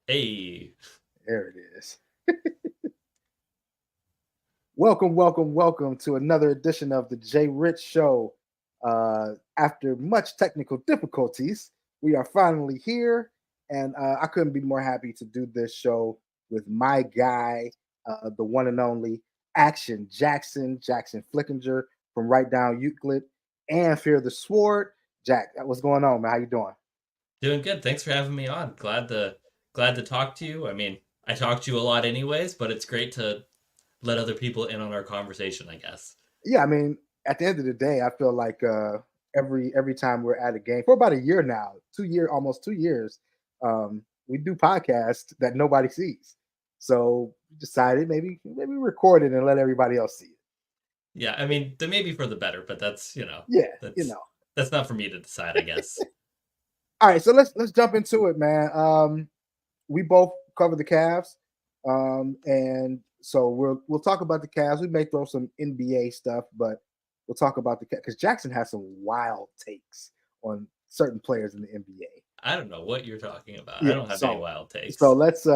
Hey, There it is. Welcome to another edition of the Jay Rich Show. After much technical difficulties, we are finally here, and I couldn't be more happy to do this show with my guy, the one and only Jackson Flickenger from Right Down Euclid, and Fear the Sword. Jack, what's going on, man? How you doing? doing good. Thanks for having me on. Glad to talk to you. I mean, I talk to you a lot anyways, but it's great to let other people in on our conversation, I guess. Yeah, I mean, at the end of the day, I feel like every time we're at a game for about a year now, almost 2 years, we do podcasts that nobody sees. So we decided maybe record it and let everybody else see it. Yeah, I mean, they may be for the better, but Yeah, you that's know. that's not for me to decide, I guess. All right, so let's jump into it, man. We both cover the Cavs, and so we'll talk about the Cavs. We may throw some NBA stuff, but we'll talk about the Cavs because Jackson has some wild takes on certain players in the NBA. I don't know what you're talking about. I Yeah, don't have any wild so takes. let's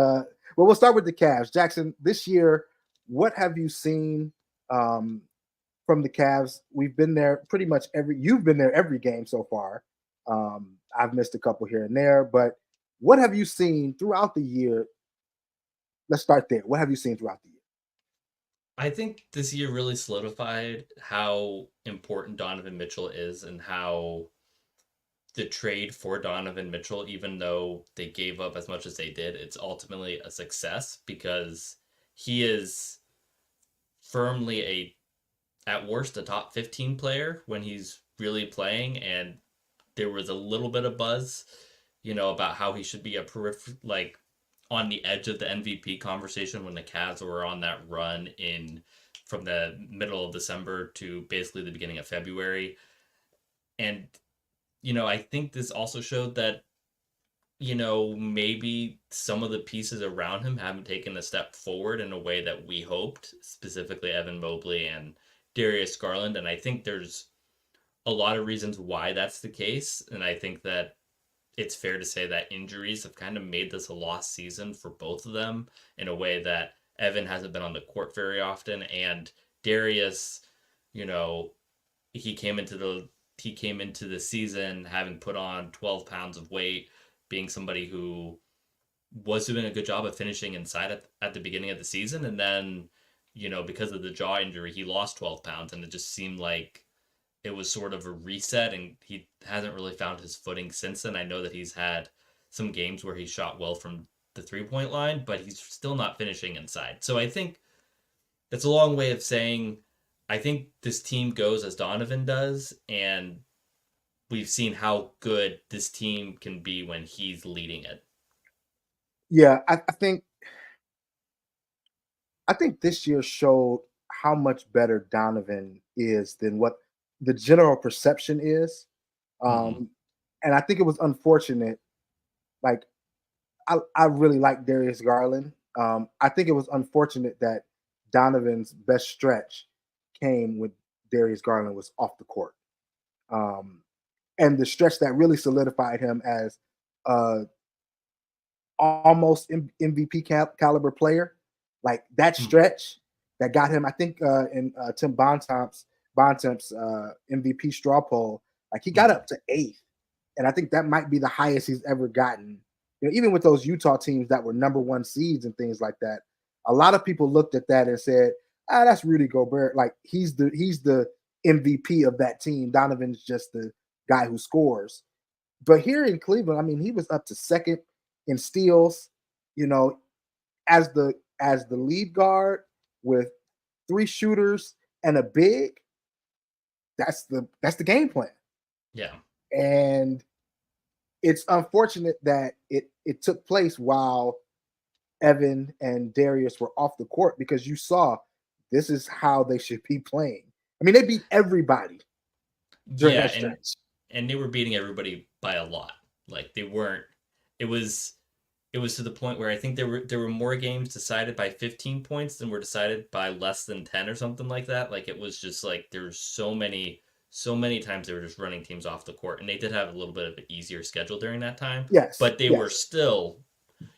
we'll start with the Cavs. Jackson, this year, what have you seen um from the Cavs? We've been there pretty much every you've been there every game so far. I've missed a couple here and there, but what have you seen throughout the year? Let's start there. What have you seen throughout the year? I think this year really solidified how important Donovan Mitchell is and how the trade for Donovan Mitchell, even though they gave up as much as they did, it's ultimately a success because he is firmly at worst, a top 15 player when he's really playing. And there was a little bit of buzz, about how he should be like on the edge of the MVP conversation when the Cavs were on that run in from the middle of December to basically the beginning of February. And I think this also showed that maybe some of the pieces around him haven't taken a step forward in a way that we hoped, specifically Evan Mobley and Darius Garland. And I think there's a lot of reasons why that's the case. And I think that it's fair to say that injuries have kind of made this a lost season for both of them in a way that Evan hasn't been on the court very often. And Darius, you know, he came into the he came into the season having put on 12 pounds of weight, being somebody who was doing a good job of finishing inside at the beginning of the season. And then, because of the jaw injury, he lost 12 pounds. And it just seemed like it was sort of a reset. And he hasn't really found his footing since then. I know that he's had some games where he shot well from the 3 point line, but he's still not finishing inside. So I think that's a long way of saying I think this team goes as Donovan does. And we've seen how good this team can be when he's leading it. Yeah, I think this year showed how much better Donovan is than what the general perception is. Mm-hmm. Um, and I think it was unfortunate. Like I really like Darius Garland. I think it was unfortunate that Donovan's best stretch came when Darius Garland was off the court. Um, and the stretch that really solidified him as a almost MVP caliber player, like that Mm-hmm. stretch that got him, I think, in Tim Bontemps MVP straw poll, like he got Mm-hmm. up to eighth, and I think that might be the highest he's ever gotten. Even with those Utah teams that were number one seeds and things like that, a lot of people looked at that and said, "Ah, that's Rudy Gobert. Like he's the MVP of that team. Donovan's just the guy who scores." But here in Cleveland, I mean, he was up to second in steals, you know, as the lead guard with three shooters and a big. That's the game plan. Yeah. And it's unfortunate that it took place while Evan and Darius were off the court because you saw this is how they should be playing. I mean, they beat everybody during Yeah, that and stretch. they were beating everybody by a lot. Like they weren't it was it was to the point where I think there were more games decided by 15 points than were decided by less than 10 or something like that. Like it was just like there were so many times they were just running teams off the court, and they did have a little bit of an easier schedule during that time, Yes, but they were yes. still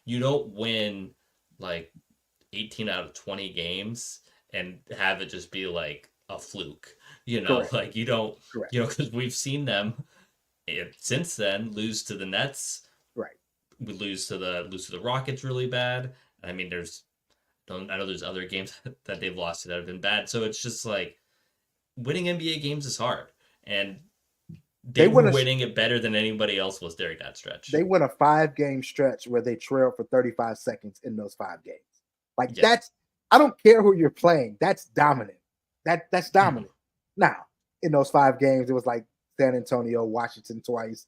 you don't win like 18 out of 20 games and have it just be like a fluke. Correct. Like you don't, Correct. because we've seen them since then lose to the Nets. Right. We lose to the Rockets really bad. I mean, I know there's other games that they've lost that have been bad. So it's just like winning NBA games is hard, and They they were win a winning it better than anybody else was during that they stretch. win a 5 game stretch where they trail for 35 seconds in those 5 games. Like Yeah. that's I don't care who you're playing. That's dominant. That's Mhm. dominant. Now, in those 5 games, it was like San Antonio, Washington twice,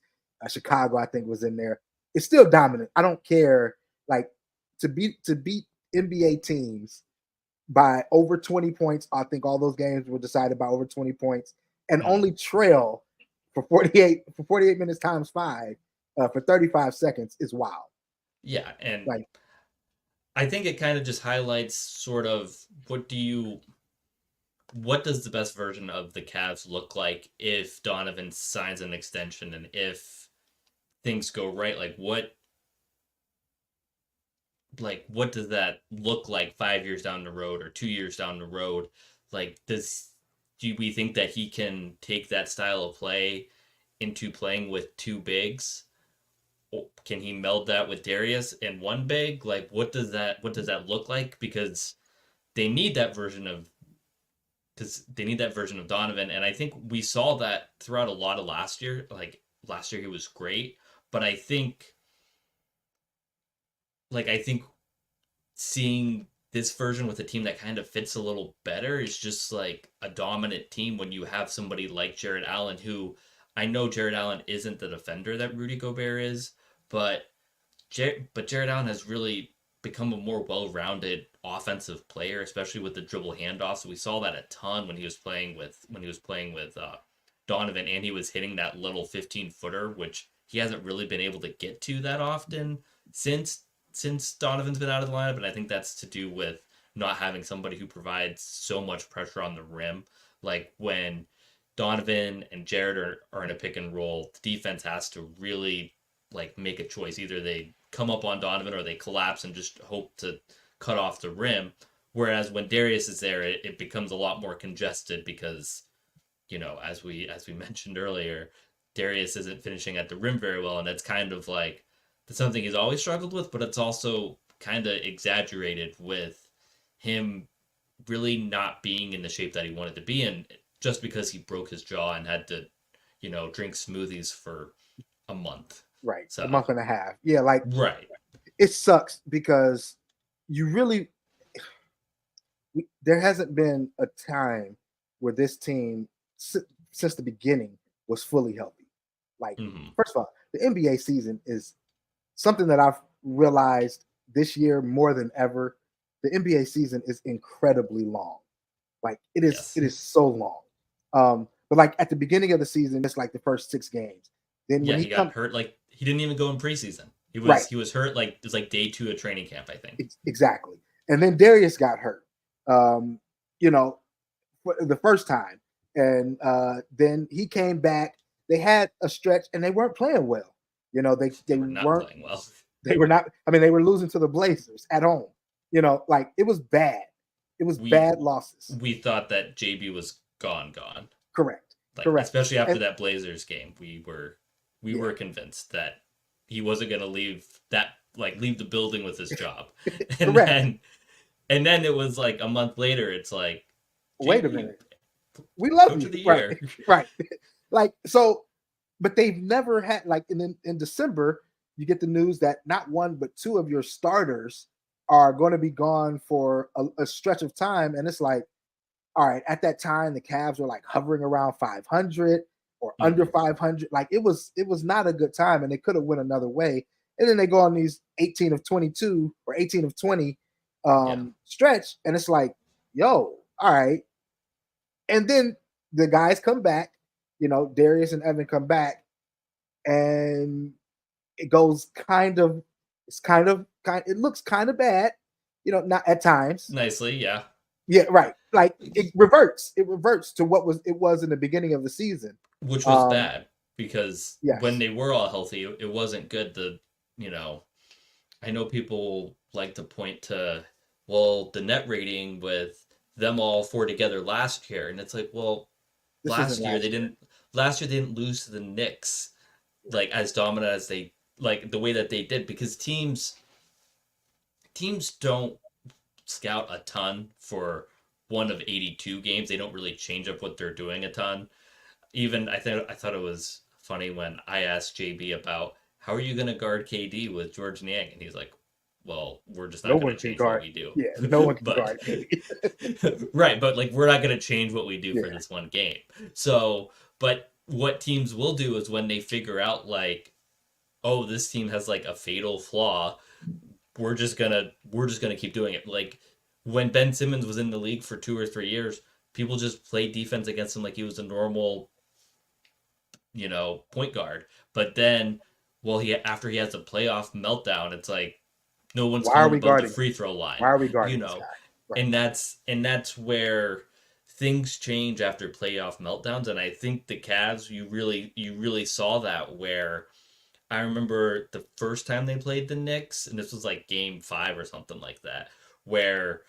Chicago, I think was in there. It's still dominant. I don't care. Like to beat NBA teams by over 20 points. I think all those games were decided by over 20 points and Mhm. only trail for 48 minutes times 5 for 35 seconds is wild. Yeah, and Like I think it kind of just highlights sort of what does the best version of the Cavs look like if Donovan signs an extension and if things go right? What does that look like 5 years down the road or 2 years down the road? Like do we think that he can take that style of play into playing with two bigs? Or can he meld that with Darius and one big? Like what does that look like? They need that version of because they need that version of Donovan. And I think we saw that throughout a lot of last year. Like last year, he was great, but I think seeing this version with a team that kind of fits a little better is just like a dominant team when you have somebody like Jared Allen, who I know Jared Allen isn't the defender that Rudy Gobert is, but Jared Allen has really become a more well-rounded offensive player, especially with the dribble handoffs. We saw that a ton when he was playing with Donovan, and he was hitting that little 15-footer, which he hasn't really been able to get to that often since Donovan's been out of the lineup. And I think that's to do with not having somebody who provides so much pressure on the rim. Like when Donovan and Jared are in a pick and roll, the defense has to really like make a choice. Either they come up on Donovan or they collapse and just hope to cut off the rim. Whereas when Darius is there, it becomes a lot more congested because as we mentioned earlier, Darius isn't finishing at the rim very well, and it's kind of like that's something he's always struggled with, but it's also kind of exaggerated with him really not being in the shape that he wanted to be in just because he broke his jaw and had to, drink smoothies for a month. right, a So, month and a half. Yeah, like right. it sucks because you really there hasn't been a time where this team since the beginning was fully healthy. Like Hmm. first of all, the NBA season is something that I've realized this year more than ever. The NBA season is incredibly long. Like it Yes. is so long. But like at the beginning of the season, it's like the first 6 games. Then when Yeah, he he got come hurt. Like he didn't even go in preseason. He right, was he was hurt like it was like day 2 of training camp, I think. exactly. And then Darius got hurt. Um, you know, for the first time, and then he came back. They had a stretch, and they weren't playing well. They They were not weren't. playing well. They were not. I mean, they were losing to the Blazers at home. Like it was bad. It was We bad losses. we thought that JB was gone. Correct. Like Correct. especially after And that Blazers game, we yeah, were convinced that he wasn't going to leave the building with his job. And correct. then it was like a month later it's like Wait a JB minute. We love coach of you. the Right. year. Right. Like so, but they've never had like in December, you get the news that not one but two of your starters are going to be gone for a stretch of time. And it's like, all right, at that time, the Cavs were like hovering around 500 or under Mhm. 500. Like it was not a good time, and they could have went another way. And then they go on these 18 of 22 or 18 of 20 Yeah. stretch, and it's like, yo, all right. And then the guys come back, Darius and Evan come back, and it goes it looks kind of bad, not at times. Nicely, yeah. Yeah, right. Like it reverts to what it was in the beginning of the season. Which was Um, bad because when yes, they were all healthy, it wasn't good. You know, I know people like to point to, well, the net rating with them all four together last year, and it's like, well, This isn't last year they last year. didn't. Last year they didn't lose to the Knicks like as dominant as they like the way that they did because teams don't scout a ton for one of 82 games. They don't really change up what they're doing a ton. Even I thought it was funny when I asked JB about how are you going to guard KD with George Niang, and he's like, "Well, we're just No not going one to can change what guard. we do." Yeah, no one can But guard KD. right, but like we're not going to change what we do Yeah, for this one game. So, but what teams will do is when they figure out like, oh, this team has like a fatal flaw, we're just gonna keep doing it. Like when Ben Simmons was in the league for 2 or 3 years, people just played defense against him like he was a normal, point guard. But then, well, he after he has a playoff meltdown, it's like no one's why are coming we above the guarding him? free throw Why line, are we you guarding this know, guy? Right. and that's where things change after playoff meltdowns. And I think the Cavs, you really saw that where I remember the first time they played the Knicks, and this was like game 5 or something like that, where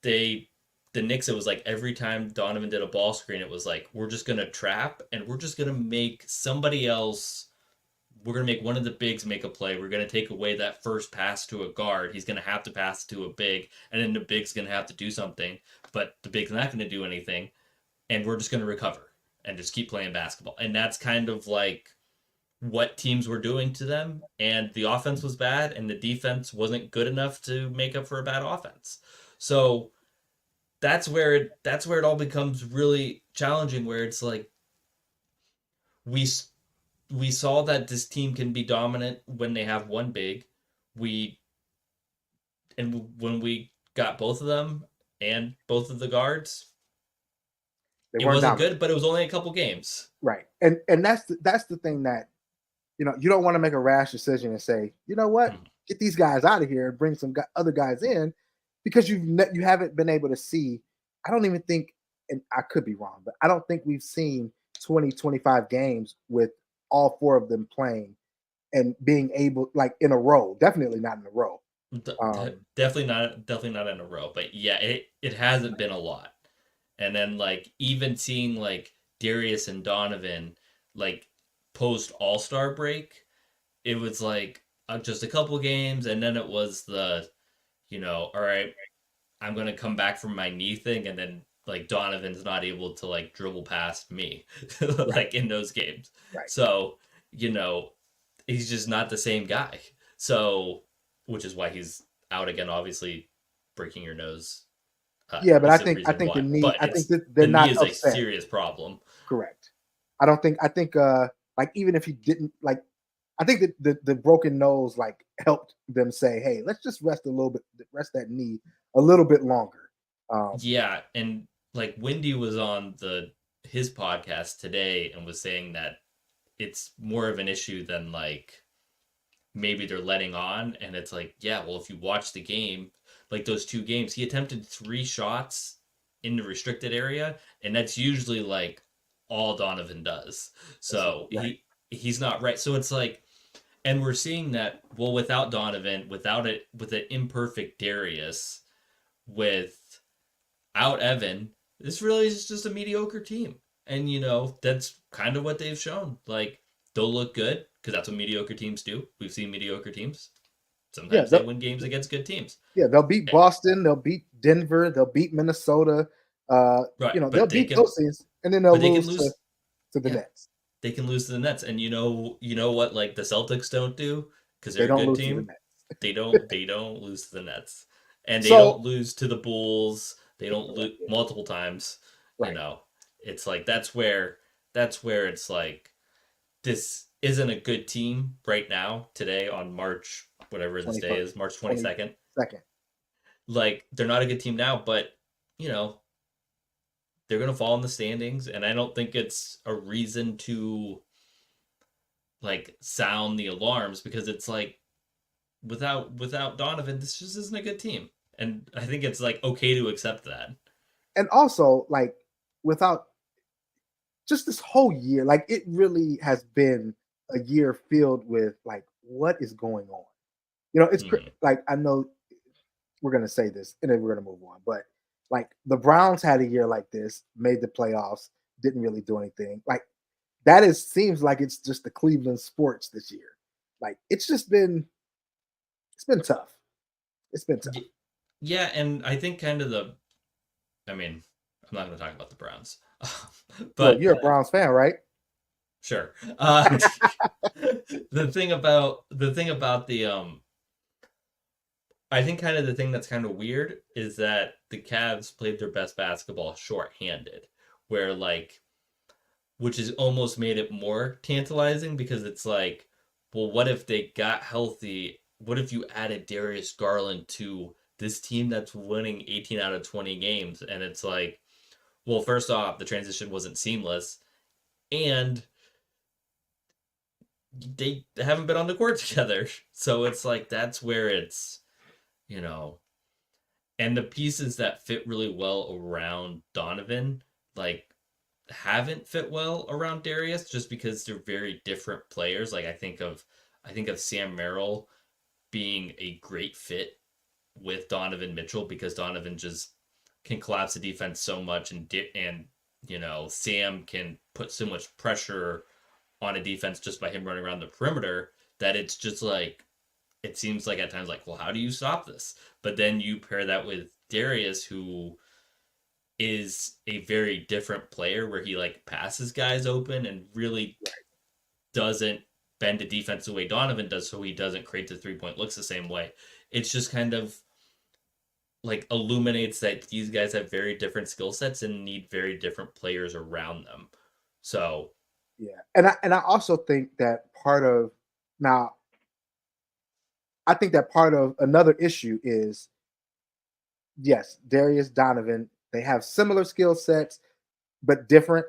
they the Knicks, it was like every time Donovan did a ball screen, it was like we're just gonna trap and we're just gonna make somebody else. We're gonna make one of the bigs make a play. We're gonna take away that first pass to a guard. He's gonna have to pass to a big, and then the big's gonna have to do something, but the big's not gonna do anything, and we're just gonna recover and just keep playing basketball. And that's kind of like what teams were doing to them, and the offense was bad and the defense wasn't good enough to make up for a bad offense. So that's where it all becomes really challenging, where it's like we we saw that this team can be dominant when they have one big. We and when we got both of them and both of the guards, They it weren't wasn't dominant. good, but it was only a couple games. Right. And that's the thing that you don't want to make a rash decision and say, you know what, Hmm. get these guys out of here and bring some other guys in because you haven't been able to see. I don't even think, and I could be wrong, but I don't think we've seen 20-25 games with all four of them playing and being able like in a row. Definitely not in a row. Um, Definitely not in a row, but yeah, it hasn't been a lot. And then like even seeing like Darius and Donovan like post All Star break, it was like just a couple games, and then it was all right, I'm gonna come back from my knee thing, and then like Donovan's not able to like dribble past me, right, like in those games. right. So you know he's just not the same guy. So which is why he's out again. Obviously, breaking your nose Yeah, but is I the think I reason think the why. knee. But I think it's that they're the knee not is a upset. serious problem. Correct. I don't think. I think. Like even if he didn't like, I think that the broken nose like helped them say, hey, let's just rest a little bit, rest that knee a little bit longer. Um, Yeah, and like Wendy was on the his podcast today and was saying that it's more of an issue than like maybe they're letting on. And it's like, yeah, well, if you watch the game, like those 2 games, he attempted 3 shots in the restricted area, and that's usually like all Donovan does. that's So right. he's not right. So it's like, and we're seeing that, well, without Donovan, without it, with an imperfect Darius, without Evan, this really is just a mediocre team. And that's kind of what they've shown. Like they'll look good because that's what mediocre teams do. We've seen mediocre teams. Yeah, Sometimes they win games against good teams. yeah, they'll beat Eh, Boston, they'll beat Denver, they'll beat Minnesota. Right, They'll but they beat can, those teams, and then they'll but they can lose to lose. the Yeah, Nets. they can lose to the Nets, and you know what? Like the Celtics don't do because They they're a don't good lose to the team. Nets. They don't lose to the Nets, and they don't So lose to the Bulls. They don't lose yeah, multiple times. You right, know, it's like that's where it's like this isn't a good team right now today on March whatever this day 21st, is, March 22nd. 22nd. Like they're not a good team now, but you know they're gonna fall in the standings, and I don't think it's a reason to like sound the alarms because it's like without Donovan, this just isn't a good team, and I think it's like okay to accept that. And also, like, without just this whole year, like, it really has been a year filled with, like, what is going on? It's Mhm. like I know we're gonna say this and then we're gonna move on, but like the Browns had a year like this, made the playoffs, didn't really do anything. Like that is seems like it's just the Cleveland sports this year. Like it's been tough. It's been tough. Y- Yeah, and I think kind of I mean, I'm not going to talk about the Browns, Well, but you're a Browns fan, right? sure. The thing about I think kind of the thing that's kind of weird is that the Cavs played their best basketball shorthanded, where like, which has almost made it more tantalizing because it's like, well, what if they got healthy? What if you added Darius Garland to this team that's winning 18 out of 20 games? And it's like, well, first off, the transition wasn't seamless, and they haven't been on the court together. So it's like that's where it's, you know, and the pieces that fit really well around Donovan, like haven't fit well around Darius just because they're very different players. Like I think of Sam Merrill being a great fit with Donovan Mitchell because Donovan just can collapse the defense so much and Sam can put so much pressure on a defense just by him running around the perimeter that it's just like it seems like at times like, well, how do you stop this? But then you pair that with Darius, who is a very different player where he like passes guys open and really doesn't bend the defense the way Donovan does, so he doesn't create the 3-point looks the same way. It's just kind of like illuminates that these guys have very different skill sets and need very different players around them. So Yeah, and I also think that part of now I think that part of another issue is yes, Darius Donovan. They have similar skill sets, but different.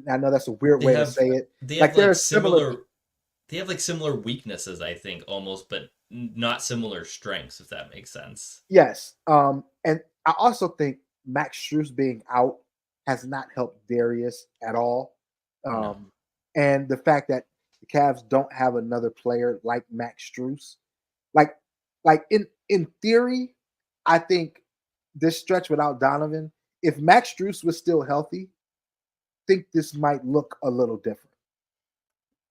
I know that's a weird they way to have say it. they have Like like they're similar. similar weaknesses, I think, almost, but not similar strengths, if that makes sense. Yes. And I also think Max Strus being out has not helped Darius at all. No. Um, and the fact that the Cavs don't have another player like Max Strus, like in theory, I think this stretch without Donovan, if Max Strus was still healthy, I think this might look a little different.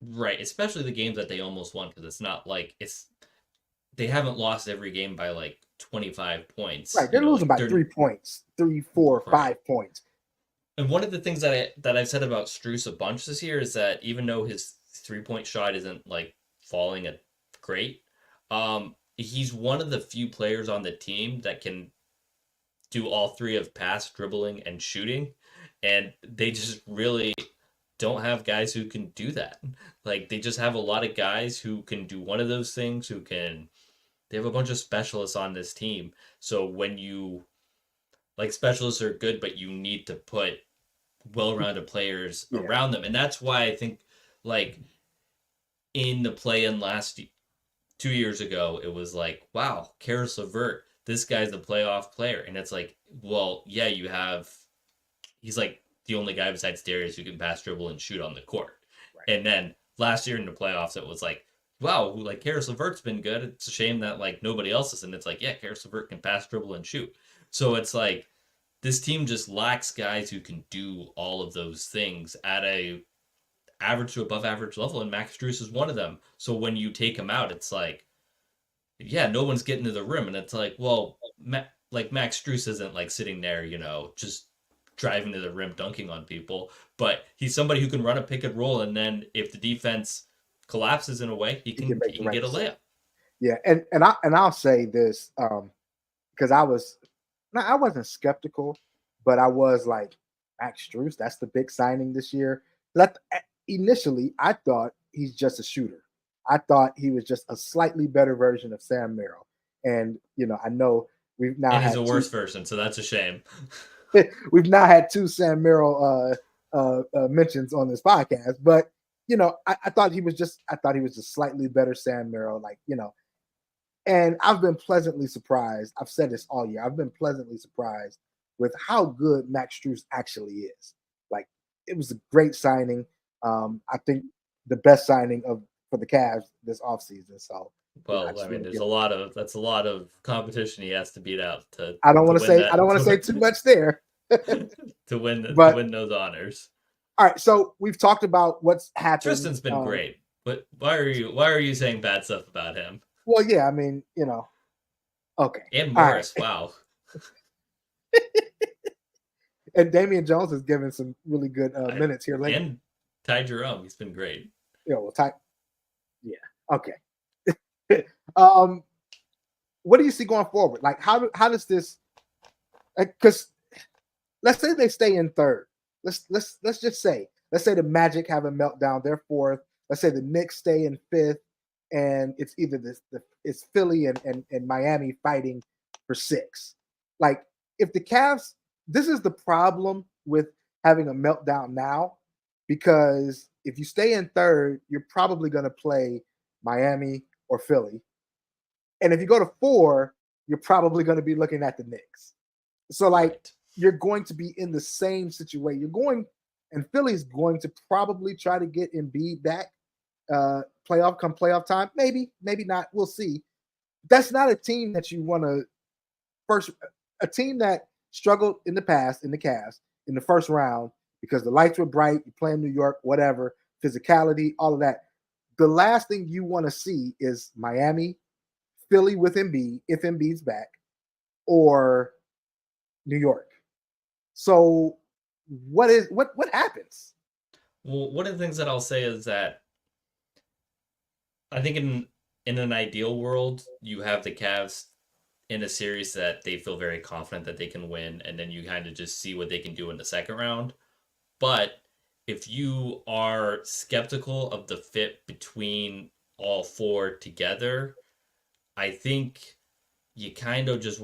Right, especially the games that they almost won because it's not like it's they haven't lost every game by like 25 points. Right. They're losing Like by they're 3 points, three, four, right. 5 points. And one of the things that I've said about Struce a bunch this year is that even though his 3-point shot isn't like falling at great, he's one of the few players on the team that can do all three of pass, dribbling, and shooting, and they just really don't have guys who can do that. Like they just have a lot of guys who can do one of those things, who can they have a bunch of specialists on this team. So when you like specialists are good, but you need to put well-rounded players Yeah. around them. And that's why I think like in the play-in last 2 years ago, it was like, wow, Karis LeVert, this guy's a playoff player. And it's like, well, yeah, he's like the only guy besides Darius who can pass, dribble, and shoot on the court. Right. And then last year in the playoffs, it was like, wow, like Karis LeVert's been good. It's a shame that like nobody else is. And it's like, yeah, Karis LeVert can pass, dribble, and shoot. So it's like this team just lacks guys who can do all of those things at a average to above average level, and Max Strus is one of them. So when you take him out, it's like, yeah, no one's getting to the rim, and it's like, well, like Max Strus isn't like sitting there, just driving to the rim, dunking on people, but he's somebody who can run a pick and roll, and then if the defense collapses in a way, he He can can make he the can right get a decision. layup. Yeah, and I'll say this because I was no, I wasn't skeptical, but I was like Max Strus. That's the big signing this year. Initially, I thought he's just a shooter. I thought he was just a slightly better version of Sam Merrill. And I know we've now And he's had a two. worse version, so that's a shame. We've now had two Sam Merrill mentions on this podcast, but I thought he was just slightly better Sam Merrill, and I've been pleasantly surprised. I've said this all year. I've been pleasantly surprised with how good Max Strus actually is. Like it was a great signing. I think the best signing of for the Cavs this offseason. So I Well, I just mean, really there's get. that's a lot of competition he has to beat out I don't to want to win say. I don't that want to say too much there. to But win those honors. all right, so we've talked about what's happened. Tristan's been great, but why are you saying bad stuff about him? Well, yeah, I mean, okay, And all right. Morris, wow. And Damian Jones has given some really good I minutes here lately. and Ty Jerome, he's been great. Well, type, yeah, okay. um, what do you see going forward? Like, how does this? Because let's say they stay in third. Let's just say the Magic have a meltdown. They're fourth. Let's say the Knicks stay in fifth, and it's either it's Philly and Miami fighting for six. Like if the Cavs, this is the problem with having a meltdown now, because if you stay in third, you're probably going to play Miami or Philly, and if you go to four, you're probably going to be looking at the Knicks. So like Right. you're going to be in the same situation. You're going, and Philly's going to probably try to get Embiid back. Playoff time, maybe, maybe not. We'll see. That's not a team that you want to first. A team that struggled in the past in the Cavs in the first round because the lights were bright. You play in New York, whatever, physicality, all of that. The last thing you want to see is Miami, Philly with Embiid if Embiid's back, or New York. So what happens? Well, one of the things that I'll say is that I think in an ideal world, you have the Cavs in a series that they feel very confident that they can win, and then you kind of just see what they can do in the second round. But if you are skeptical of the fit between all four together, I think you kind of just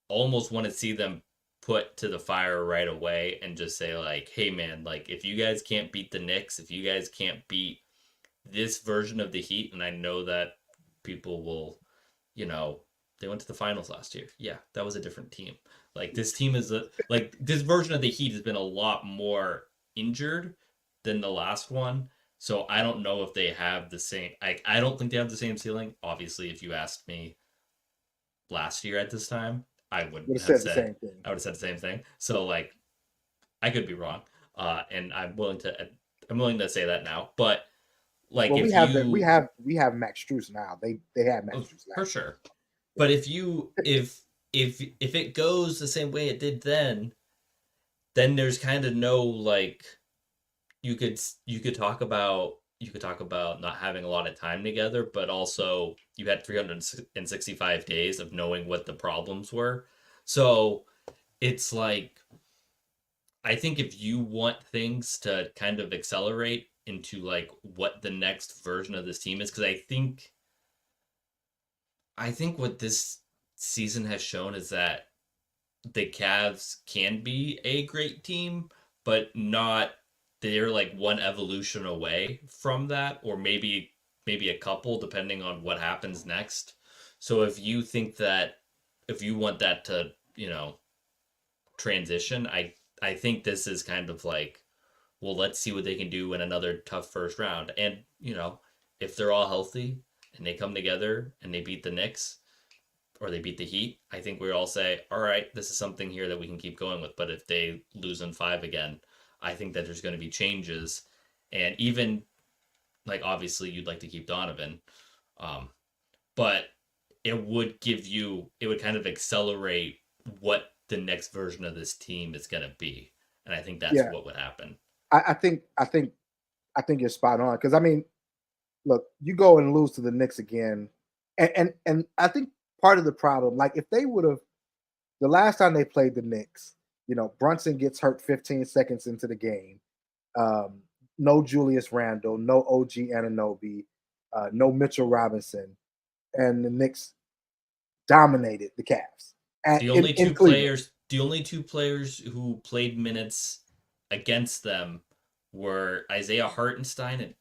almost want to see them put to the fire right away and just say like, "Hey man, like if you guys can't beat the Knicks, if you guys can't beat this version of the Heat, and I know that people will, you know, they went to the finals last year. Yeah, that was a different team. Like this team is like this version of the Heat has been a lot more injured than the last one. So I don't know if they have the same. I don't think they have the same ceiling. Obviously, if you asked me last year at this time, Would have said the same thing. I would have said the same thing. So like I could be wrong, and I'm willing to say that now. But like Well, we if have that. We you have we have Max Struess now. They had Max oh, Struess for last year. sure. Yeah. But if you if it goes the same way it did then there's kind of no like you could you could talk about not having a lot of time together, but also you had 365 days of knowing what the problems were. So it's like I think if you want things to kind of accelerate into like what the next version of this team is, because I think what this season has shown is that the Cavs can be a great team, but not they're like one evolution away from that, or maybe a couple depending on what happens next. So if you think that if you want that to, transition, I think this is kind of like, well, let's see what they can do in another tough first round. And, if they're all healthy and they come together and they beat the Knicks, or they beat the Heat, I think we all say, all right, this is something here that we can keep going with. But if they lose in five again, I think that there's going to be changes. And even like obviously you'd like to keep Donovan, um, but it would kind of accelerate what the next version of this team is going to be. And I think that's Yeah, what would happen. I think you're spot on because I mean, look, you go and lose to the Knicks again, and I think part of the problem, like if they would have the last time they played the Knicks, Brunson gets hurt 15 seconds into the game. Um, no Julius Randle, no OG Ananobi, no Mitchell Robinson, and the Knicks dominated the Cavs in Cleveland. The only two players who played minutes against them were Isaiah Hartenstein and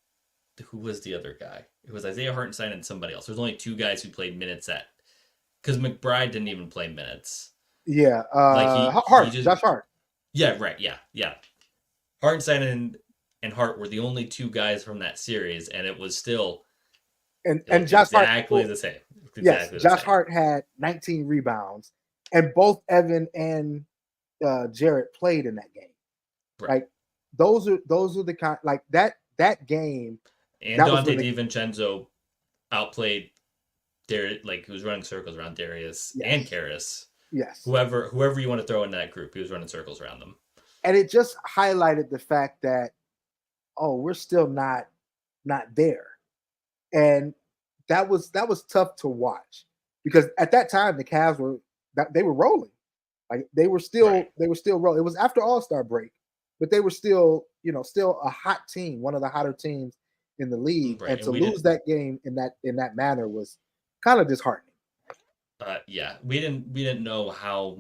who was the other guy? It was Isaiah Hartenstein and somebody else. There's only two guys who played minutes at because McBride didn't even play minutes. Yeah, Like he Hart, just Josh Hart. yeah, right, yeah. Hartenstein and Hart were the only two guys from that series, and it was still It and looked Josh Hart. exactly the same. Yes, Exactly the Josh same. Hart had 19 rebounds, and both Evan and Jarrett played in that game. Right. Like those are the kind like that game. And That was Dante when the DiVincenzo outplayed like he was running circles around Darius and yes, Karras. yes, Whoever you want to throw in that group, he was running circles around them. and it just highlighted the fact that oh, we're still not there, and that was tough to watch because at that time the Cavs were they were rolling. Like Right. they were still rolling. It was after All-Star break, but they were still, still a hot team, one of the hotter teams in the league. Right. And And to we didn't lose that game in that manner was kind of disheartening. yeah, we didn't know how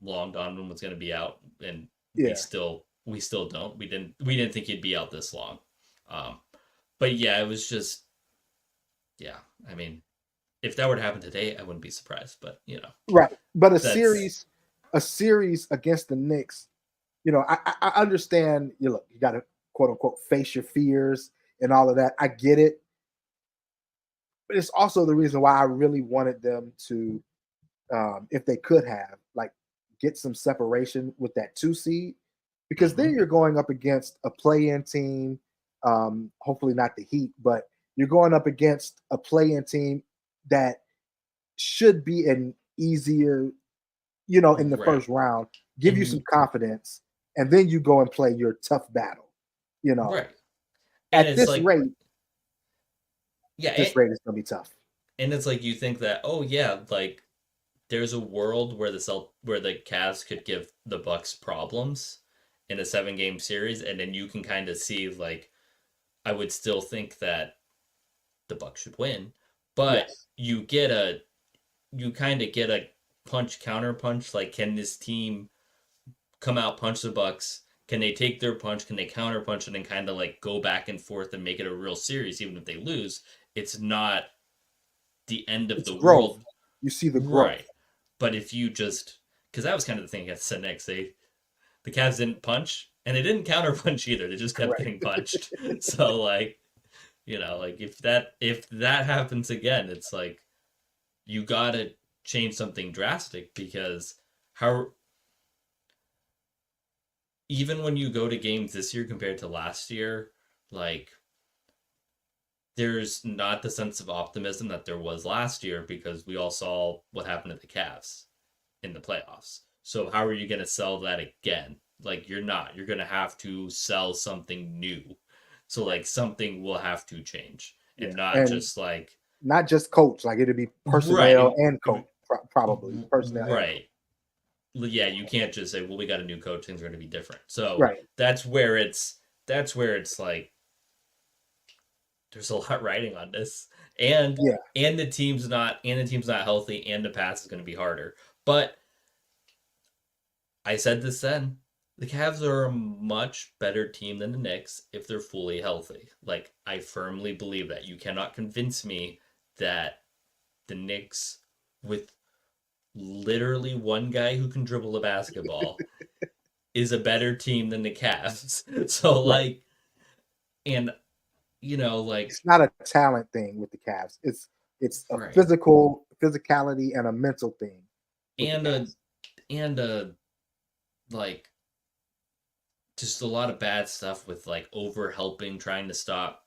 long Donovan was going to be out, and Yeah. we still don't. We didn't think he'd be out this long. Um, but yeah, it was just yeah. I mean, if that were to happen today, I wouldn't be surprised. But Right. But that's a series against the Knicks, I understand you look, you gotta quote unquote face your fears and all of that. I get it. But it's also the reason why I really wanted them to if they could have, like, get some separation with that 2 seed, because then hmm you're going up against a play-in team. Hopefully not the Heat, but you're going up against a play-in team that should be an easier, in the right. first round, give you And some confidence, and then you go and play your tough battle. You know, right. And at it's like yeah, this rate is gonna be tough. and it's like you think that oh yeah, like there's a world where where the Cavs could give the Bucks problems in a 7 game series, and then you can kind of see like I would still think that the Bucks should win, but Yes, you kind of get a punch counter punch. Like, can this team come out punch the Bucks? Can they take their punch? Can they counter punch and then kind of like go back and forth and make it a real series, even if they lose? It's not the end of it's the growth. world, You see the growth. right? But if you just because that was kind of the thing against the Knicks, the Cavs didn't punch and they didn't counter punch either. They just kept Correct. getting punched. So like like if that happens again, it's like you gotta change something drastic because how even when you go to games this year compared to last year, like there's not the sense of optimism that there was last year because we all saw what happened to the Cavs in the playoffs. So how are you going to sell that again? Like you're not. You're going to have to sell something new. So Right. like something will have to change and Yeah. not And just like not just coach, like it'd be right personnel and coach, probably personnel and coach. right. Yeah, you can't just say, "Well, we got a new coach, things are going to be different." So Right. that's where it's like there's a lot riding on this, and Yeah. the team's not healthy, and the pass is going to be harder. But I said this then. The Cavs are a much better team than the Knicks if they're fully healthy. Like, I firmly believe that. You cannot convince me that the Knicks, with literally one guy who can dribble a basketball, is a better team than the Cavs. So, Right. like, and, like, It's not a talent thing with the Cavs. It's a right. physicality and a mental thing with the And, Cavs. and, like, just a lot of bad stuff with, like, over helping, trying to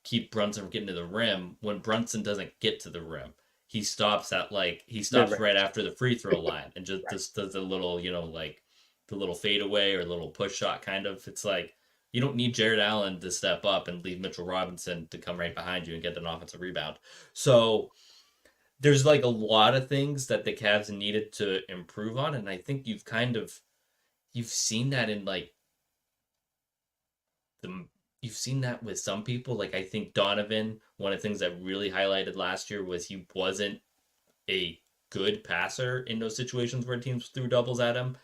keep Brunson from getting to the rim when Brunson doesn't get to the rim. He stops right Mid-range. after the free throw line and Right. just does a little, like the little fadeaway or little push shot kind of. It's like you don't need Jared Allen to step up and leave Mitchell Robinson to come right behind you and get an offensive rebound. So there's like a lot of things that the Cavs needed to improve on, and I think you've seen that in like the you've seen that with some people. Like I think Donovan, one of the things that really highlighted last year was he wasn't a good passer in those situations where teams threw doubles at him.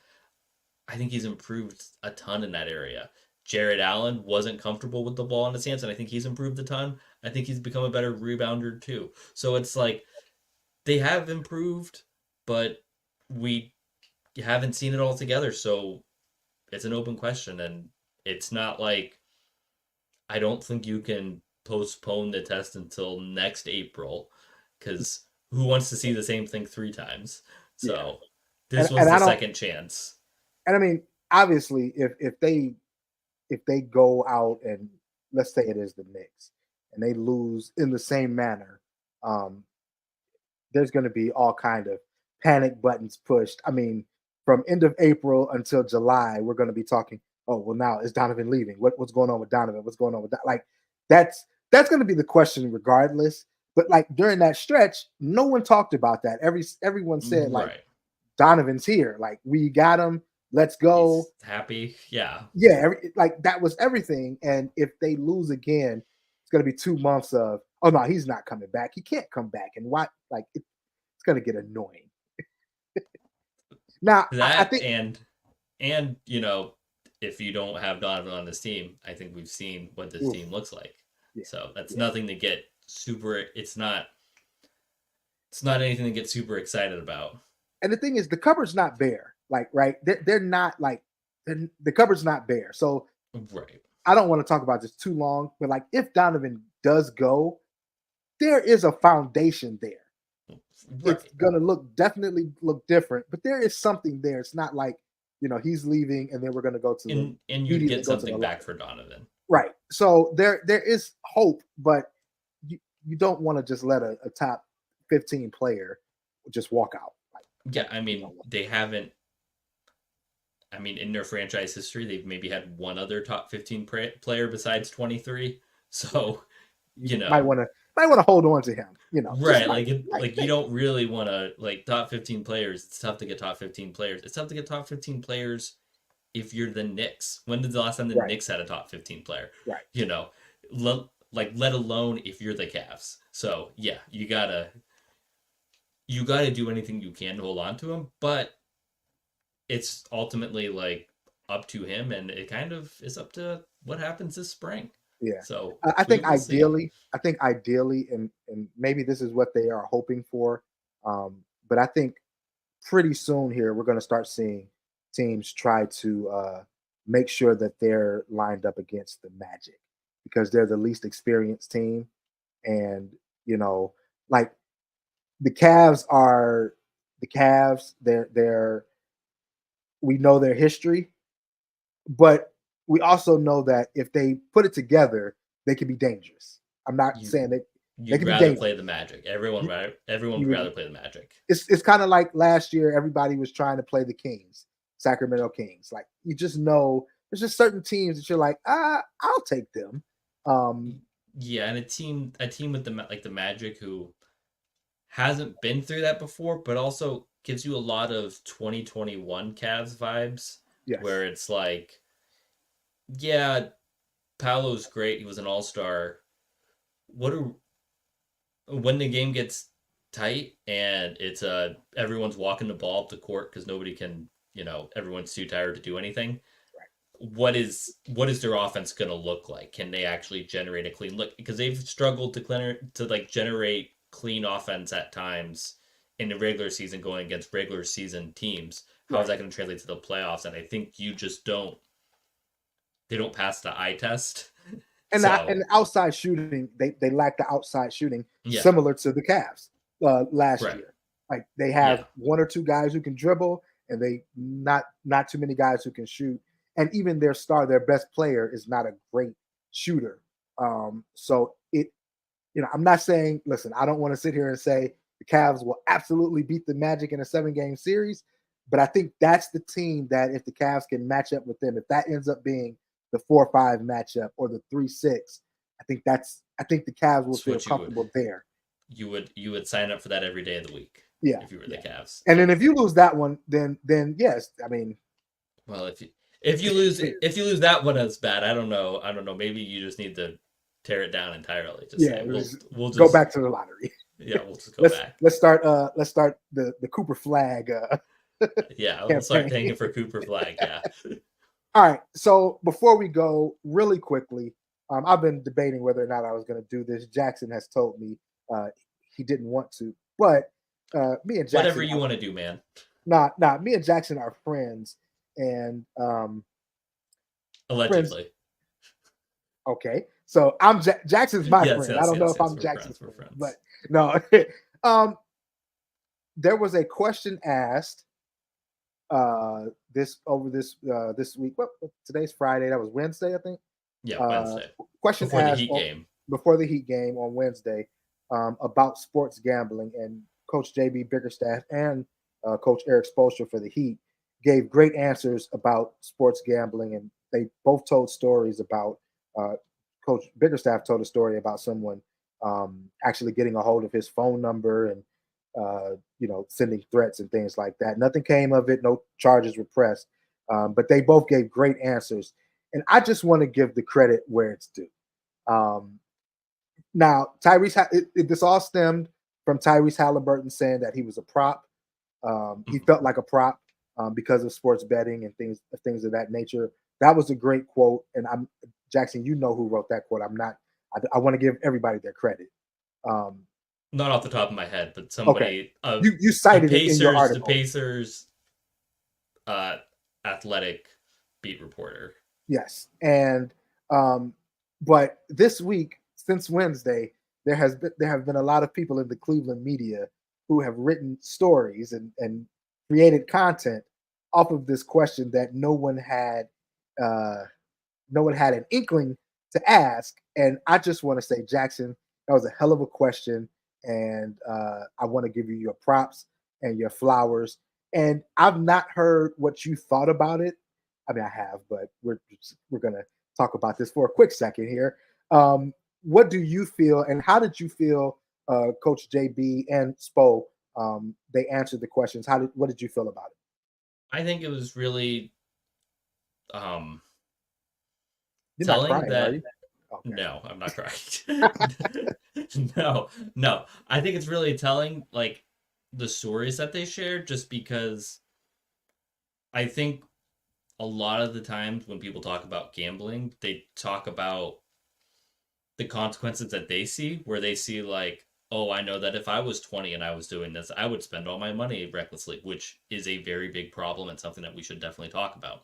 I think he's improved a ton in that area. Jared Allen wasn't comfortable with the ball in his hands, and I think he's improved a ton. I think he's become a better rebounder too. So it's like they have improved, but we haven't seen it all together. So it's an open question, and it's not like I don't think you can. postpone the test until next April because who wants to see the same thing 3 times? Yeah, So this and was I the don't, second chance. and I mean, obviously, if they go out and let's say it is the Knicks and they lose in the same manner, um, there's going to be all kind of panic buttons pushed. I mean, from end of April until July, we're going to be talking. Oh well, now is Donovan leaving? What's going on with Donovan? What's going on with that? Like that's going to be the question regardless. But like during that stretch, no one talked about that. Everyone said like Right. Donovan's here. Like we got him. Let's go. He's happy. Yeah. Yeah, like that was everything. And if they lose again, it's going to be 2 months of oh no, he's not coming back. He can't come back. And why? Like it's going to get annoying. Now, I That think, and if you don't have Donovan on this team, I think we've seen what this oof, team looks like. yeah, So that's yeah. nothing to get super. It's not anything to get super excited about. And the thing is, the cupboard's not bare. Like, right? They're not like the cupboard's not bare. So Right. I don't want to talk about this too long, but like, if Donovan does go, there is a foundation there. It's Right. gonna definitely look different, but there is something there. It's not like he's leaving and then we're gonna go to the And you'd immediately get go to the something back lottery. for Donovan. Right. So there is hope, but you don't want to just let a top 15 player just walk out. Like Yeah, that I you mean, don't want. they haven't. I mean, in their franchise history, they've maybe had one other top 15 player besides 23. Yeah. So, you You might know, want to hold on to him. Just right? might, Like you maybe. don't really want to like top 15 players. It's tough to get top 15 players. It's tough to get top 15 players if you're the Knicks. When did the last time the Right. Knicks had a top 15 player? Right. You know, let alone if you're the Cavs. So yeah, you gotta do anything you can to hold on to him, but it's ultimately like up to him, and it kind of is up to what happens this spring. Yeah. So I we think will see. ideally, and maybe this is what they are hoping for. But I think pretty soon here we're going to start seeing teams try to make sure that they're lined up against the Magic because they're the least experienced team, and you know, like the Cavs are the Cavs. They're we know their history, but we also know that if they put it together, they can be dangerous. I'm not You saying that they you'd can be rather play dangerous. the Magic. Everyone You would would rather play the Magic. it's kind of like last year everybody was trying to play the Kings, Sacramento Kings. Like you just know there's just certain teams that you're like, I'll take them. Um, Yeah, and a team with the Magic who hasn't been through that before, but also gives you a lot of 2021 Cavs vibes, yes. where it's like, yeah, Paolo's great. He was an all-star. What are when the game gets tight and it's everyone's walking the ball up the court because nobody can, everyone's too tired to do anything. What is their offense going to look like? Can they actually generate a clean look? Because they've struggled to like generate clean offense at times in the regular season going against regular season teams. How is Right. that going to translate to the playoffs? And I think you just don't. They don't pass the eye test. And So the outside shooting, they lack the outside shooting yeah, similar to the Cavs last right, year. Like they have yeah, one or two guys who can dribble, and they not too many guys who can shoot. And even their best player, is not a great shooter. So I'm not saying, listen, I don't want to sit here and say the Cavs will absolutely beat the Magic in a 7 game series, but I think that's the team that if the Cavs can match up with them, if that ends up being the 4-5 matchup or the 3-6, I think the Cavs will it's feel what you would comfortable there. you would sign up for that every day of the week Yeah, if you were the yeah. Cavs. And then Yeah. if you lose that one, then yes, I mean, Well, if you lose that one as bad, I don't know. Maybe you just need to tear it down entirely. Just yeah, say we'll go just back to the lottery. yeah we'll just go let's back. let's start the Cooper Flag Yeah, we'll start campaign. tanking for Cooper Flag. Yeah. All right. So before we go, really quickly, I've been debating whether or not I was going to do this. Jackson has told me uh, he didn't want to, but me and Whatever Jackson you are want to do, man. me and Jackson are friends, and friends. Allegedly. Okay, So Jackson's my Yes, friend. I yes, don't know yes, if yes. I'm We're Jackson's friends. We're friend, but friends. no. um, there was a question asked this week. Well, today's Friday. That was Wednesday, I think. Yeah, Uh, Wednesday question before the asked Heat game. before the Heat game on Wednesday about sports gambling, and Coach JB Bickerstaff and Coach Eric Spoelstra for the Heat gave great answers about sports gambling, and they both told stories about. Coach Bickerstaff told a story about someone actually getting a hold of his phone number and sending threats and things like that. Nothing came of it. No charges were pressed, but they both gave great answers, and I just want to give the credit where it's due. Um, Now, this all stemmed from Tyrese Halliburton saying that he was a prop. He Mhm. felt like a prop because of sports betting and things of that nature. That was a great quote, and I'm Jackson. You know who wrote that quote. I'm not. I want to give everybody their credit. Um, Not off the top of my head, but okay, somebody, you the cited it in your Pacers, the article. Pacers, uh, athletic beat reporter. Yes, and um, but this week since Wednesday, there have been a lot of people in the Cleveland media who have written stories and created content off of this question that uh, no one had an inkling to ask. And I just want to say, Jackson, that was a hell of a question, and I want to give you your props and your flowers. And I've not heard what you thought about it. I mean, I have, but we're gonna talk about this for a quick second here. What do you feel, and how did you feel, Coach JB and Spo? They answered the questions. What did you feel about it? I think it was really um, You're not telling crying, are you? that Okay. no, I'm not crying. No, no. I think it's really telling, like the stories that they shared, just because I think a lot of the times when people talk about gambling, they talk about the consequences that they see, where they see like, oh, I know that if I was 20 and I was doing this, I would spend all my money recklessly, which is a very big problem and something that we should definitely talk about.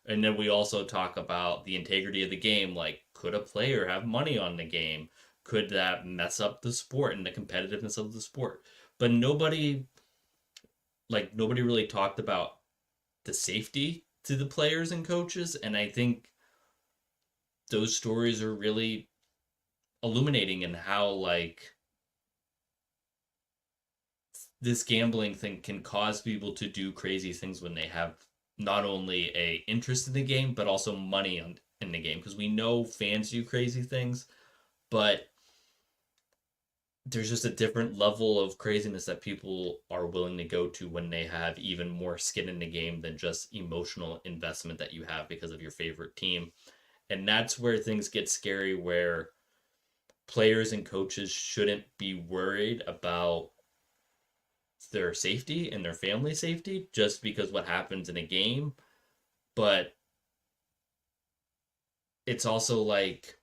And then we also talk about the integrity of the game, like could a player have money on the game? Could that mess up the sport and the competitiveness of the sport? But nobody really talked about the safety to the players and coaches, and I think those stories are really illuminating in how like this gambling thing can cause people to do crazy things when they have not only a interest in the game but also money in the game, because we know fans do crazy things, but there's just a different level of craziness that people are willing to go to when they have even more skin in the game than just emotional investment that you have because of your favorite team. And that's where things get scary, where players and coaches shouldn't be worried about their safety and their family safety just because what happens in a game. But it's also like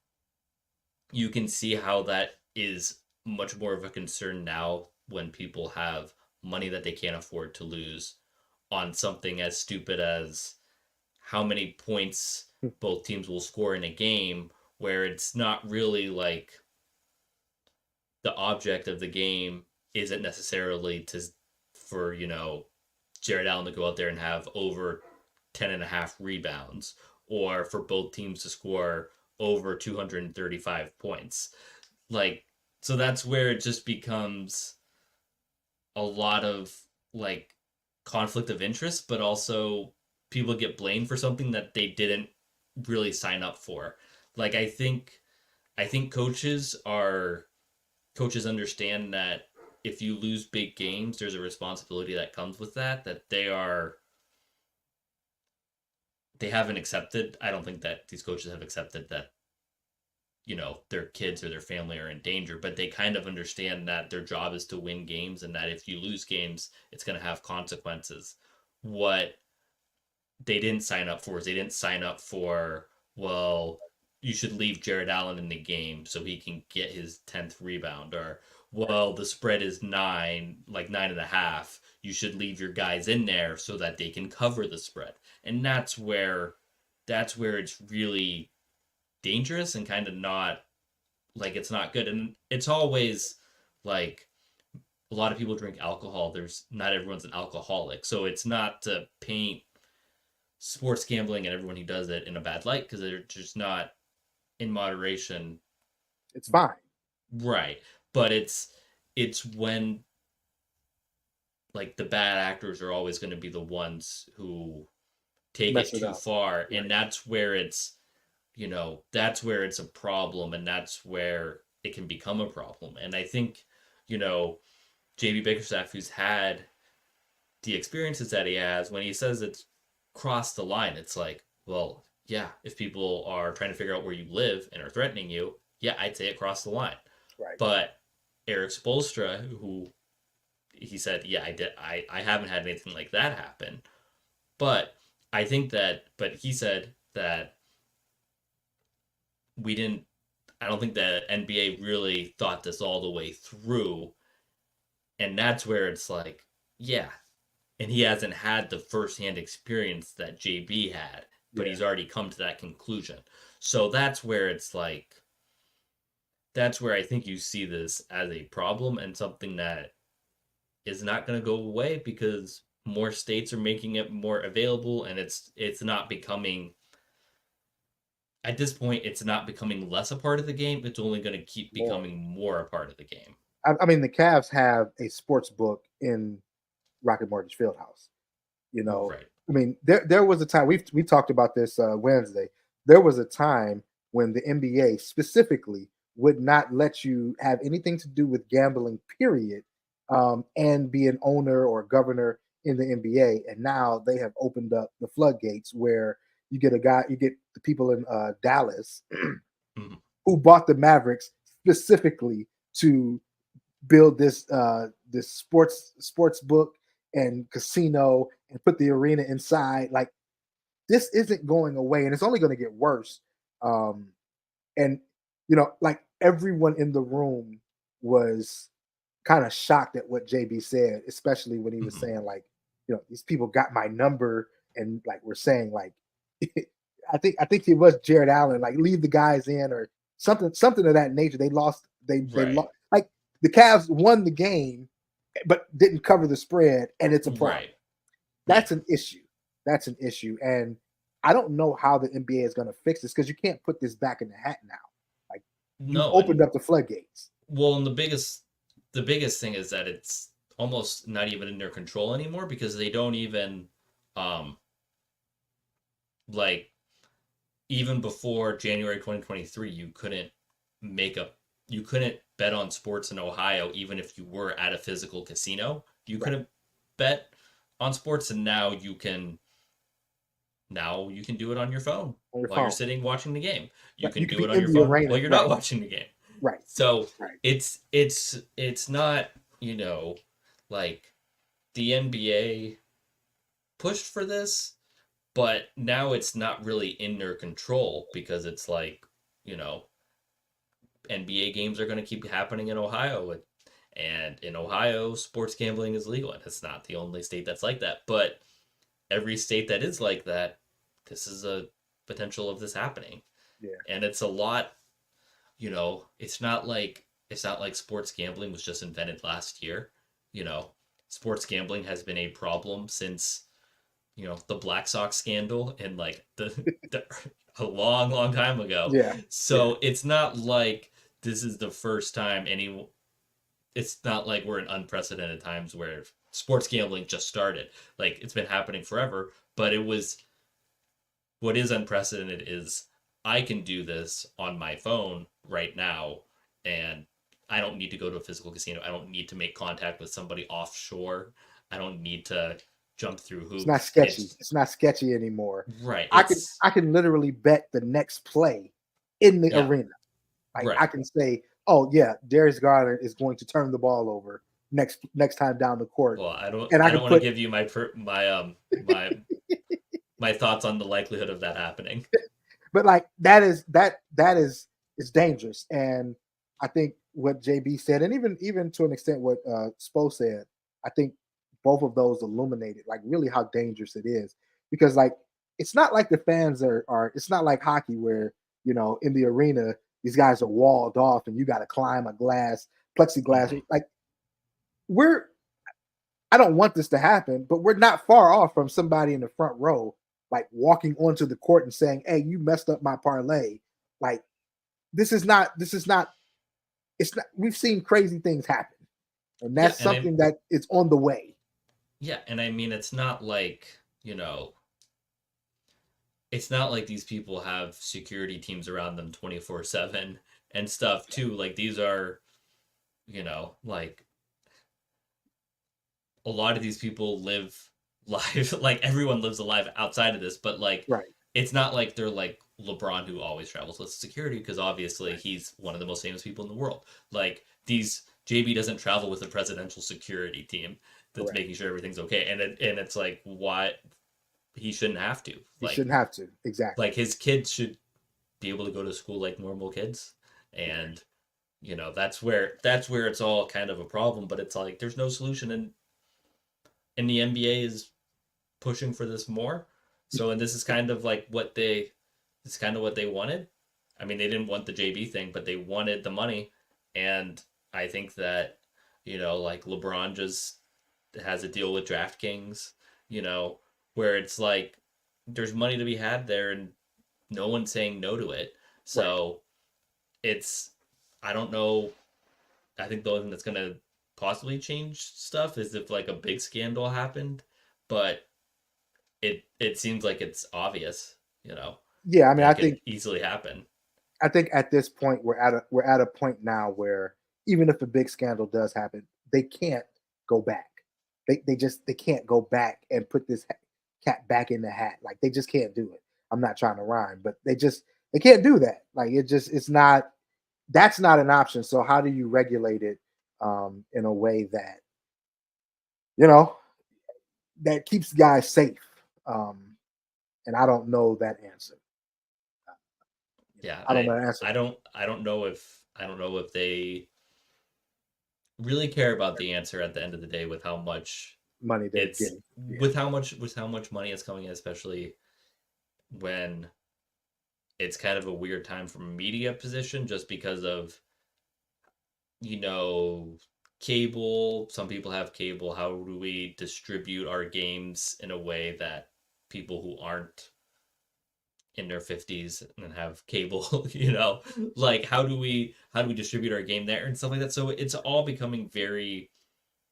you can see how that is much more of a concern now when people have money that they can't afford to lose on something as stupid as how many points both teams will score in a game, where it's not really like the object of the game isn't necessarily to for Jared Allen to go out there and have over 10 and a half rebounds, or for both teams to score over 235 points. Like, so that's where it just becomes a lot of like conflict of interest, but also people get blamed for something that they didn't really sign up for. Like, I think coaches understand that if you lose big games, there's a responsibility that comes with that they haven't accepted. I don't think that these coaches have accepted that their kids or their family are in danger, but they kind of understand that their job is to win games, and that if you lose games, it's going to have consequences. What they didn't sign up for is they didn't sign up for, well, you should leave Jared Allen in the game so he can get his 10th rebound, or well, the spread is 9, like 9.5, you should leave your guys in there so that they can cover the spread. And that's where it's really dangerous and kind of not like it's not good. And it's always like a lot of people drink alcohol. There's not everyone's an alcoholic. So it's not to paint sports gambling and everyone who does it in a bad light because they're just not in moderation. It's fine. Right. But it's when like the bad actors are always going to be the ones who take Mess it it too up. far, and Right. that's where it's a problem, and that's where it can become a problem. And I think you know JB Bickerstaff, who's had the experiences that he has, when he says it's crossed the line, it's like, well, yeah, if people are trying to figure out where you live and are threatening you, yeah, I'd say it crossed the line. Right. But Eric Spolstra, who he said, yeah, I haven't had anything like that happen. But but he said that we didn't, I don't think the NBA really thought this all the way through. And that's where it's like, yeah. And he hasn't had the firsthand experience that JB had, but Yeah. he's already come to that conclusion. So that's where it's like, that's where I think you see this as a problem and something that is not going to go away because more states are making it more available and it's not becoming at this point it's not becoming less a part of the game, it's only going to keep More. becoming more a part of the game. I mean, the Cavs have a sports book in Rocket Mortgage Fieldhouse. You know, Right. I mean, there was a time we talked about this Wednesday. There was a time when the NBA specifically would not let you have anything to do with gambling, period, and be an owner or governor in the NBA. And now they have opened up the floodgates where you get the people in Dallas Mhm. who bought the Mavericks specifically to build this sports book and casino and put the arena inside. Like, this isn't going away, and it's only going to get worse. Um, and like, everyone in the room was kind of shocked at what JB said, especially when he was Mhm. saying, like, these people got my number, and like we're saying, like, I think it was Jared Allen, like, leave the guys in or something of that nature. They lost. They Right. lost. Like, the Cavs won the game, but didn't cover the spread, and it's a problem. Right. Yeah. That's an issue. That's an issue, and I don't know how the NBA is going to fix this because you can't put this back in the hat now. Like, you've No, opened and up the floodgates. well, and the biggest thing is that it's almost not even in their control anymore because they don't even um like even before January 2023 make a you couldn't bet on sports in Ohio even if you were at a physical casino. You Right. couldn't bet on sports, and now you can do it on your phone On your while you're phone. sitting watching the game. You Right. You can could do be it on in your the phone arena. while you're not Right. watching the game. Right. So Right. it's not, like the NBA pushed for this, but now it's not really in their control because it's like, you know, NBA games are going to keep happening in Ohio. And in Ohio, sports gambling is legal. And it's not the only state that's like that. But every state that is like that, this is a potential of this happening. Yeah. And it's a lot, it's not like sports gambling was just invented last year. You know, sports gambling has been a problem since the Black Sox scandal and like the a long, long time ago. Yeah. Yeah. So it's not like this is the first time any. It's not like we're in unprecedented times where sports gambling just started. Like it's been happening forever, but what is unprecedented is I can do this on my phone right now, and I don't need to go to a physical casino. I don't need to make contact with somebody offshore. I don't need to jump through It's not hoops. sketchy. It's It's not sketchy anymore. right. I can It's I can literally bet the next play in the yeah, arena. Like, I right. can say, oh yeah, Darius Garland is going to turn the ball over next time down the court, Well, I don't and I I can don't want to put. give you my thoughts on the likelihood of that happening. But like, that is dangerous, and I think what JB said, and even to an extent what Spo said, I think both of those illuminated like really how dangerous it is because, like, it's not like the fans are. It's not like hockey where in the arena, these guys are walled off, and you got to climb a plexiglass. Mhm. Like we're, I don't want this to happen, but we're not far off from somebody in the front row, like walking onto the court and saying, "Hey, you messed up my parlay." Like this is not. It's not. We've seen crazy things happen, and Yeah, that's and I something that is on the way. yeah, and I mean it's not like, it's not like these people have security teams around them 24/7 and stuff too. Like these are, like a lot of these people live life like everyone lives a life outside of this, but like Right. it's not like they're like LeBron who always travels with security because obviously Right. he's one of the most famous people in the world. Like these JB doesn't travel with a presidential security team that's Correct. making sure everything's okay. And it's like what he shouldn't have to. You shouldn't have to. Exactly. Like his kids should be able to go to school like normal kids. Yeah. And that's where it's all kind of a problem, but it's like there's no solution and the NBA is pushing for this more. So, and this is kind of like it's kind of what they wanted. I mean, they didn't want the JB thing, but they wanted the money. And I think that, like LeBron just has a deal with DraftKings, you know, where it's like there's money to be had there and no one's saying no to it. Right. So it's, I don't know. I think the only thing that's going to possibly change stuff is if like a big scandal happened, but it seems like it's obvious, Yeah. I mean, that it could easily happen. I think at this point we're at a point now where even if a big scandal does happen, they can't go back. They can't go back and put this cat back in the hat. Like they just can't do it. I'm not trying to rhyme, but they can't do that. Like it's not, that's not an option. So how do you regulate it in a way that you know that keeps guys safe? Um, and I don't know that answer. Yeah, I don't know I the answer. I don't I don't know if they really care about the answer at the end of the day with how much Money they're it's getting. Yeah. with how much money is coming in, especially when it's kind of a weird time from a media position just because of you know, cable. Some people have cable. How do we distribute our games in a way that people who aren't in their 50s and have cable, like how do we distribute our game there and stuff like that? So it's all becoming very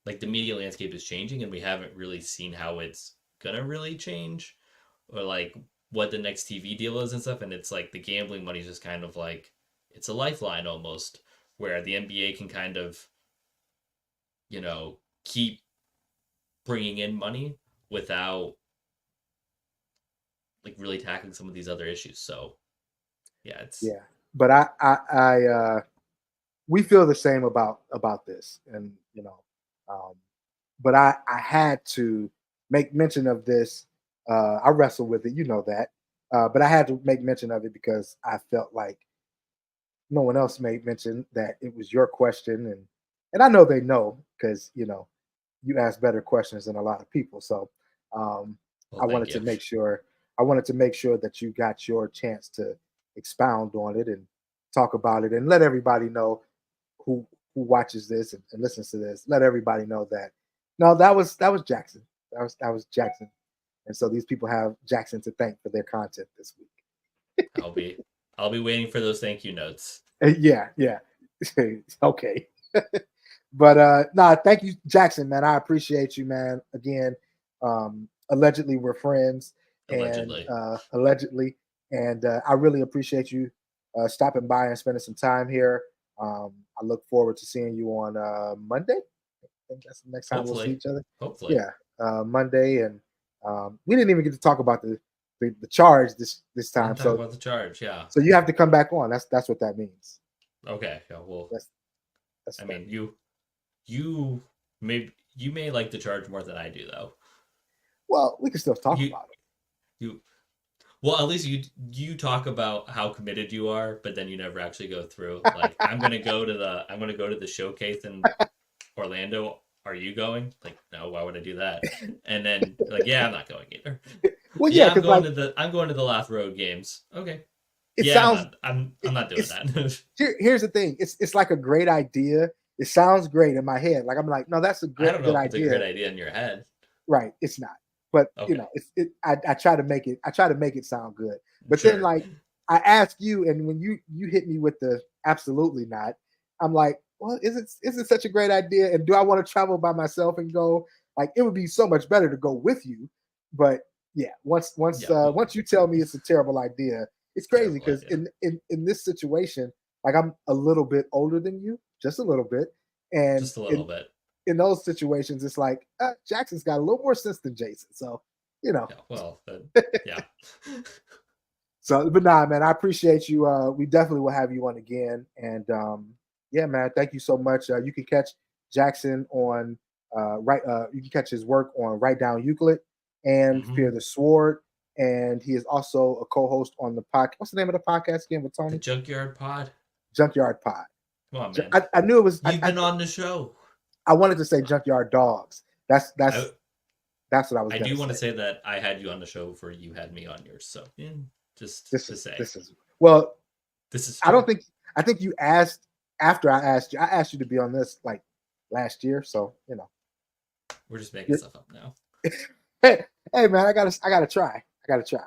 like the media landscape is changing and we haven't really seen how it's gonna really change or like what the next TV deal is and stuff. And it's like the gambling money is just kind of like it's a lifeline almost where the NBA can kind of keep bringing in money without like really tackling some of these other issues. So yeah, it's Yeah, but we feel the same about this, and um, but I had to make mention of this. I wrestle with it, you know that, but I had to make mention of it because I felt like no one else made mention that it was your question, and I know they know because you ask better questions than a lot of people, so um, well, I thank wanted to you. make sure I wanted to make sure that you got your chance to expound on it and talk about it and let everybody know who watches this and listens to this. Let everybody know that no, that was Jackson. That was Jackson, and so these people have Jackson to thank for their content this week. I'll be I'll be waiting for those thank you notes. Yeah, yeah. Okay. But nah, thank you, Jackson, man. I appreciate you, man. Again, allegedly we're friends, and Allegedly. I really appreciate you stopping by and spending some time here. I look forward to seeing you on Monday. I think that's the next time we'll see Hopefully. each other. Hopefully. Yeah, Monday, and we didn't even get to talk about the charge this We time. didn't talk So about the charge, yeah. so you have to come back on. That's what that means. Okay. Yeah, well, That's that's I what that mean means. you may like the charge more than I do though. Well, we can still talk You about it. you well, at least you talk about how committed you are, but then you never actually go through. Like I'm gonna go to the showcase in Orlando. Are you going? Like, no, why would I do that? And then like, yeah, I'm not going either. Well, yeah, Yeah, I'm because going like to the I'm going to the Lath Road games. Okay. it Yeah, sounds no, I'm not doing it's that. here's the thing. It's like a great idea. It sounds great in my head. Like I'm like, no, that's a I great don't good know if it's a great idea. idea in your head. Right. It's not. But you Okay, know, I try to make it, I try to make it sound good. But then sure. like I ask you, and when you hit me with the absolutely not, I'm like, well, is it such a great idea? And do I want to travel by myself and go? Like it would be so much better to go with you. But yeah, Yeah, well, once you tell me it's a terrible idea, it's crazy terrible because idea. in this situation, like I'm a little bit older than you, just a little bit, and Just a little bit. in those situations, it's like Jackson's got a little more sense than Jason. So, you know, Yeah, well, yeah. so but nah, man, I appreciate you. We definitely will have you on again. And yeah, man, thank you so much. You can catch Jackson on you can catch his work on Write Down Euclid and Fear Hmm. the Sword. And he is also a co-host on the podcast. What's the name of the podcast again with The Tony? Junkyard Pod. Junkyard Pod. Come on, man. I knew it was. You've been on the show. I wanted to say Junkyard Dogs. That's I that's that's what I was I gonna do want to say. say that I had you on the show before you had me on yours. So yeah, just This to is say, this is well, this is I don't true. think I think you asked after I asked you to be on this like last year. So, you know. We're just making stuff up now. Hey, hey man, I gotta try. I gotta try.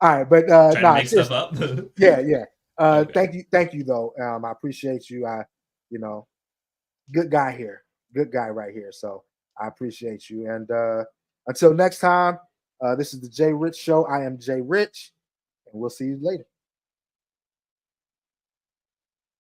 All right, but Trying to nah, make stuff seriously. up. Yeah, yeah. Okay. Thank you though. I appreciate you. You know, good guy here. Good guy right here. So I appreciate you. And until next time, this is the Jay Rich Show. I am Jay Rich, and we'll see you later.